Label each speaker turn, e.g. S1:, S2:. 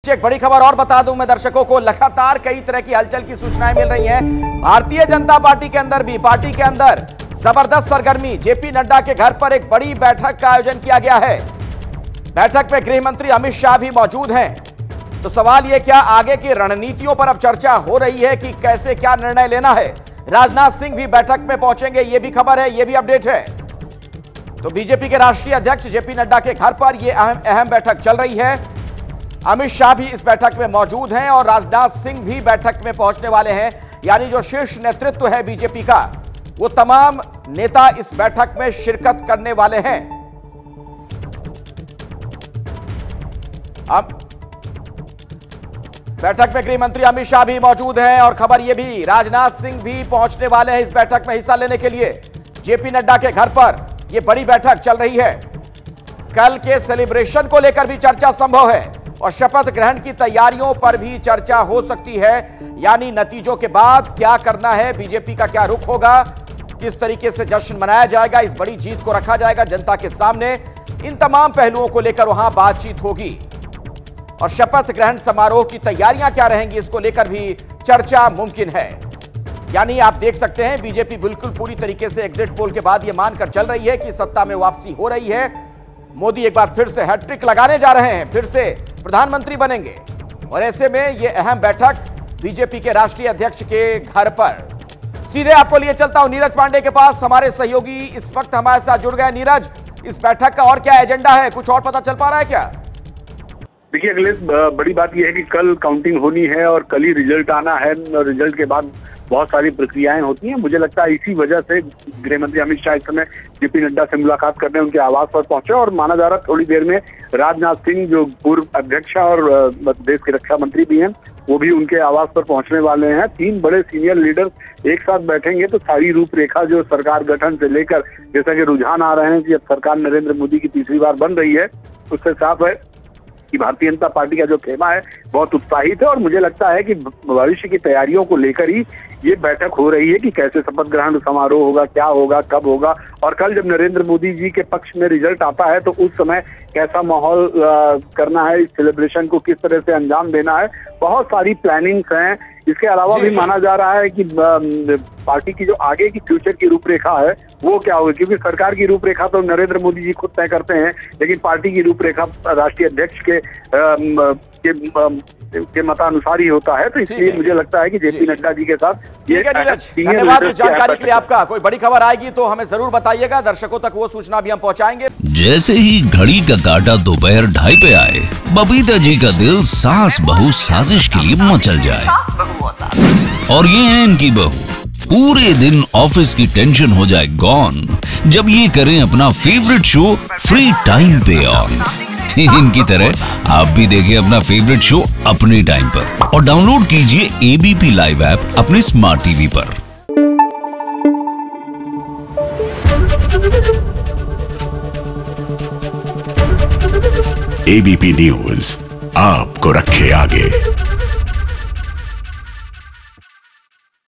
S1: एक बड़ी खबर और बता दूं मैं दर्शकों को, लगातार कई तरह की हलचल की सूचनाएं मिल रही हैं। भारतीय जनता पार्टी के अंदर भी, पार्टी के अंदर जबरदस्त सरगर्मी। जेपी नड्डा के घर पर एक बड़ी बैठक का आयोजन किया गया है। बैठक में गृह मंत्री अमित शाह भी मौजूद हैं। तो सवाल यह, क्या आगे की रणनीतियों पर अब चर्चा हो रही है कि कैसे क्या निर्णय लेना है। राजनाथ सिंह भी बैठक में पहुंचेंगे, यह भी खबर है, यह भी अपडेट है। तो बीजेपी के राष्ट्रीय अध्यक्ष जेपी नड्डा के घर पर यह अहम बैठक चल रही है। अमित शाह भी इस बैठक में मौजूद हैं और राजनाथ सिंह भी बैठक में पहुंचने वाले हैं। यानी जो शीर्ष नेतृत्व है बीजेपी का, वो तमाम नेता इस बैठक में शिरकत करने वाले हैं। अब बैठक में गृह मंत्री अमित शाह भी मौजूद हैं और खबर यह भी, राजनाथ सिंह भी पहुंचने वाले हैं इस बैठक में हिस्सा लेने के लिए। जेपी नड्डा के घर पर यह बड़ी बैठक चल रही है। कल के सेलिब्रेशन को लेकर भी चर्चा संभव है और शपथ ग्रहण की तैयारियों पर भी चर्चा हो सकती है। यानी नतीजों के बाद क्या करना है, बीजेपी का क्या रुख होगा, किस तरीके से जश्न मनाया जाएगा, इस बड़ी जीत को रखा जाएगा जनता के सामने, इन तमाम पहलुओं को लेकर वहां बातचीत होगी। और शपथ ग्रहण समारोह की तैयारियां क्या रहेंगी, इसको लेकर भी चर्चा मुमकिन है। यानी आप देख सकते हैं बीजेपी बिल्कुल पूरी तरीके से एग्जिट पोल के बाद यह मानकर चल रही है कि सत्ता में वापसी हो रही है। मोदी एक बार फिर से हैट्रिक लगाने जा रहे हैं, फिर से प्रधानमंत्री बनेंगे। और ऐसे में यह अहम बैठक बीजेपी के राष्ट्रीय अध्यक्ष के घर पर। सीधे आपको लिए चलता हूं नीरज पांडे के पास, हमारे सहयोगी इस वक्त हमारे साथ जुड़ गए। नीरज, इस बैठक का और क्या एजेंडा है, कुछ और पता चल पा रहा है क्या?
S2: देखिए अखिलेश, बड़ी बात यह है कि कल काउंटिंग होनी है और कल ही रिजल्ट आना है और रिजल्ट के बाद बहुत सारी प्रक्रियाएं होती हैं। मुझे लगता है इसी वजह से गृह मंत्री अमित शाह इस समय जेपी नड्डा से मुलाकात करने उनके आवास पर पहुंचे और माना जा रहा थोड़ी देर में राजनाथ सिंह, जो पूर्व अध्यक्ष और देश के रक्षा मंत्री भी हैं, वो भी उनके आवास पर पहुंचने वाले हैं। 3 बड़े सीनियर लीडर्स एक साथ बैठेंगे तो सारी रूपरेखा जो सरकार गठन से लेकर, जैसा कि रुझान आ रहे हैं कि अब सरकार नरेंद्र मोदी की तीसरी बार बन रही है, उससे साफ है कि भारतीय जनता पार्टी का जो खेमा है बहुत उत्साहित है। और मुझे लगता है कि भविष्य की तैयारियों को लेकर ही ये बैठक हो रही है कि कैसे शपथ ग्रहण समारोह होगा, क्या होगा, कब होगा, और कल जब नरेंद्र मोदी जी के पक्ष में रिजल्ट आता है तो उस समय कैसा माहौल करना है, इस सेलिब्रेशन को किस तरह से अंजाम देना है। बहुत सारी प्लानिंग्स हैं। इसके अलावा भी माना जा रहा है कि पार्टी की जो आगे की फ्यूचर की रूपरेखा है वो क्या होगी, क्योंकि सरकार की रूपरेखा तो नरेंद्र मोदी जी खुद तय करते हैं, लेकिन पार्टी की रूपरेखा राष्ट्रीय अध्यक्ष के मतानुसार ही होता है। तो इसलिए मुझे लगता है कि जेपी नड्डा जी के साथ।
S1: ठीक है नीरज, धन्यवाद इस जानकारी के लिए आपका। कोई बड़ी खबर आएगी तो हमें जरूर बताइएगा, दर्शकों तक वो सूचना भी हम पहुंचाएंगे।
S3: जैसे ही घड़ी का काटा दोपहर 2:30 पे आए, बबीता जी का दिल सास बहू साजिश के लिए मचल जाए। और ये है इनकी बहू, पूरे दिन ऑफिस की टेंशन हो जाए गॉन जब ये करें अपना फेवरेट शो फ्री टाइम पे ऑन। इनकी तरह आप भी देखिए अपना फेवरेट शो अपने टाइम पर और डाउनलोड कीजिए एबीपी लाइव ऐप अपने स्मार्ट टीवी पर।
S4: एबीपी न्यूज आपको रखे आगे।